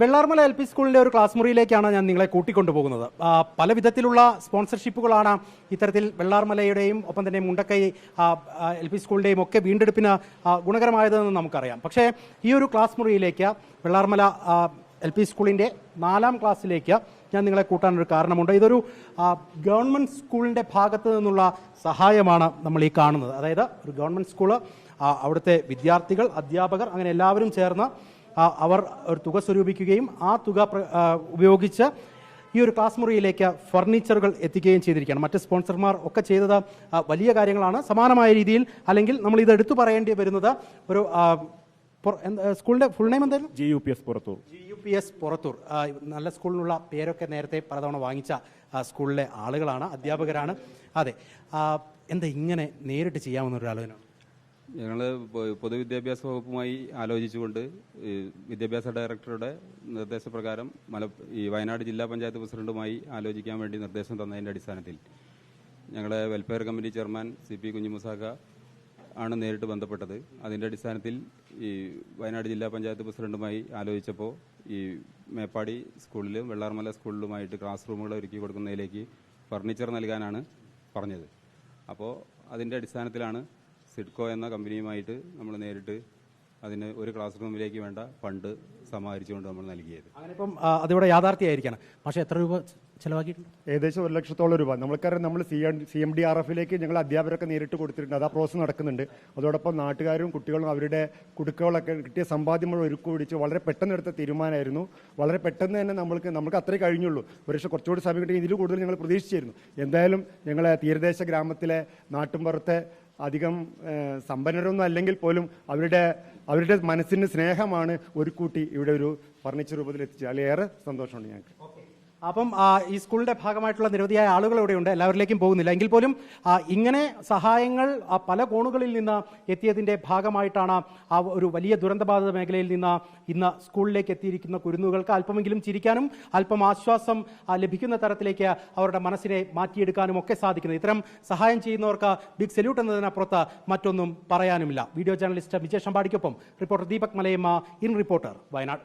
Vellarmala L P സ്കൂളിൻ്റെ ഒരു class മുറിയിലേക്കാണ് ഞാൻ നിങ്ങളെ കൂട്ടിക്കൊണ്ടുപോകുന്നത്. പല വിധത്തിലുള്ള സ്പോൺസർഷിപ്പുകളാണ് ഇത്തരത്തിൽ വെള്ളാർമലയുടെയും ഒപ്പം തന്നെ മുണ്ടക്കൈ എൽ പി സ്കൂളിൻ്റെയും ഒക്കെ വീണ്ടെടുപ്പിന് ഗുണകരമായതെന്ന് നമുക്കറിയാം. പക്ഷേ ഈ ഒരു ക്ലാസ് മുറിയിലേക്ക് വെള്ളാർമല എൽ പി സ്കൂളിൻ്റെ 4ാം ക്ലാസ്സിലേക്ക് ഞാൻ നിങ്ങളെ കൂട്ടാനൊരു കാരണമുണ്ട്. ഇതൊരു ഗവൺമെൻറ് സ്കൂളിൻ്റെ ഭാഗത്ത് നിന്നുള്ള സഹായമാണ് നമ്മൾ ഈ കാണുന്നത്. അതായത് ഒരു ഗവൺമെൻറ് സ്കൂള്, അവിടുത്തെ വിദ്യാർത്ഥികൾ, അധ്യാപകർ അങ്ങനെ എല്ലാവരും ചേർന്ന് അവർ ഒരു തുക സ്വരൂപിക്കുകയും ആ തുക ഉപയോഗിച്ച് ഈ ഒരു ക്ലാസ് മുറിയിലേക്ക് ഫർണിച്ചറുകൾ എത്തിക്കുകയും ചെയ്തിരിക്കുകയാണ്. മറ്റ് സ്പോൺസർമാർ ഒക്കെ ചെയ്തത് വലിയ കാര്യങ്ങളാണ്. സമാനമായ രീതിയിൽ അല്ലെങ്കിൽ നമ്മൾ ഇത് എടുത്തു പറയേണ്ടി വരുന്നത് ഒരു സ്കൂളിന്റെ ഫുൾ നെയിം എന്തായാലും GUPS പുറത്തൂർ. GUPS പുറത്തൂർ. നല്ല സ്കൂളിനുള്ള പേരൊക്കെ നേരത്തെ പലതവണ വാങ്ങിച്ച സ്കൂളിലെ ആളുകളാണ്, അധ്യാപകരാണ്. അതെ, എന്താ ഇങ്ങനെ നേരിട്ട് ചെയ്യാവുന്ന ഒരു ആലോചന? ഞങ്ങൾ പൊതുവിദ്യാഭ്യാസ വകുപ്പുമായി ആലോചിച്ചുകൊണ്ട് വിദ്യാഭ്യാസ ഡയറക്ടറുടെ നിർദ്ദേശപ്രകാരം ഈ വയനാട് ജില്ലാ പഞ്ചായത്ത് പ്രസിഡന്റുമായി ആലോചിക്കാൻ വേണ്ടി നിർദ്ദേശം തന്നതിൻ്റെ അടിസ്ഥാനത്തിൽ ഞങ്ങളെ വെൽഫെയർ കമ്മിറ്റി ചെയർമാൻ CP കുഞ്ഞിമുസാക്ക ആണ് നേരിട്ട് ബന്ധപ്പെട്ടത്. അതിൻ്റെ അടിസ്ഥാനത്തിൽ ഈ വയനാട് ജില്ലാ പഞ്ചായത്ത് പ്രസിഡന്റുമായി ആലോചിച്ചപ്പോൾ ഈ മേപ്പാടി സ്കൂളിലും വെള്ളാർമല സ്കൂളിലുമായിട്ട് ക്ലാസ് റൂമുകൾ ഒരുക്കി കൊടുക്കുന്നതിലേക്ക് ഫർണിച്ചർ നൽകാനാണ് പറഞ്ഞത്. അപ്പോൾ അതിൻ്റെ അടിസ്ഥാനത്തിലാണ് സിഡ്കോ എന്ന കമ്പനിയുമായിട്ട് നമ്മൾ നേരിട്ട് അതിന് ഒരു ക്ലാസ് റൂമിലേക്ക് വേണ്ട ഫണ്ട് സമാഹരിച്ചുകൊണ്ട് നമ്മൾ നൽകിയത്. അങ്ങനെ ഇപ്പം അതിവിടെ യാഥാർത്ഥ്യമായിരിക്കണം. പക്ഷേ എത്ര രൂപ ചിലവാക്കിയിട്ടുണ്ട്? ഏകദേശം 1 ലക്ഷത്തോളം രൂപ. നമ്മൾക്കറിയാം, നമ്മൾ CMDRFിലേക്ക് ഞങ്ങൾ അധ്യാപകരൊക്കെ നേരിട്ട് കൊടുത്തിട്ടുണ്ട്. അത് ആ പ്രോസസ് നടക്കുന്നുണ്ട്. അതോടൊപ്പം നാട്ടുകാരും കുട്ടികളും അവരുടെ കുടുക്കുകളൊക്കെ കിട്ടിയ സമ്പാദ്യം മുഴുവൻ ഒരുക്കു പിടിച്ച് വളരെ പെട്ടെന്ന് എടുത്ത തീരുമാനമായിരുന്നു. വളരെ പെട്ടെന്ന് തന്നെ നമുക്ക് അത്രേ കഴിഞ്ഞുള്ളൂ. പക്ഷേ കുറച്ചുകൂടി സമയം കിട്ടി ഇതിൽ കൂടുതൽ ഞങ്ങൾ പ്രതീക്ഷിച്ചിരുന്നു. എന്തായാലും ഞങ്ങളെ തീരദേശ ഗ്രാമത്തിലെ നാട്ടുമ്പുറത്തെ അധികം സമ്പന്നരൊന്നും അല്ലെങ്കിൽ പോലും അവരുടെ മനസ്സിന് സ്നേഹമാണ് ഒരു കൂട്ടി ഇവിടെ ഒരു ഫർണിച്ചർ രൂപത്തിൽ എത്തിച്ചത്. അതിൽ ഏറെ സന്തോഷമുണ്ട് ഞങ്ങൾക്ക്. അപ്പം ഈ സ്കൂളിന്റെ ഭാഗമായിട്ടുള്ള നിരവധിയായ ആളുകൾ ഇവിടെയുണ്ട്. എല്ലാവരിലേക്കും പോകുന്നില്ല എങ്കിൽ പോലും ഇങ്ങനെ സഹായങ്ങൾ പല കോണുകളിൽ നിന്ന് എത്തിയതിന്റെ ഭാഗമായിട്ടാണ് ആ ഒരു വലിയ ദുരന്തബാധിത മേഖലയിൽ നിന്ന് ഇന്ന് സ്കൂളിലേക്ക് എത്തിയിരിക്കുന്ന കുരുന്നുകൾക്ക് അല്പമെങ്കിലും ചിരിക്കാനും അല്പം ആശ്വാസം ലഭിക്കുന്ന തരത്തിലേക്ക് അവരുടെ മനസ്സിനെ മാറ്റിയെടുക്കാനും ഒക്കെ സാധിക്കുന്നത്. ഇത്തരം സഹായം ചെയ്യുന്നവർക്ക് ബിഗ് സല്യൂട്ട് എന്നതിനപ്പുറത്ത് മറ്റൊന്നും പറയാനുമില്ല. വീഡിയോ ജേർണലിസ്റ്റ് വിജയ് ഷമ്പാടിക്കൊപ്പം reporter Deepak Malayamma, in reporter, Wayanad.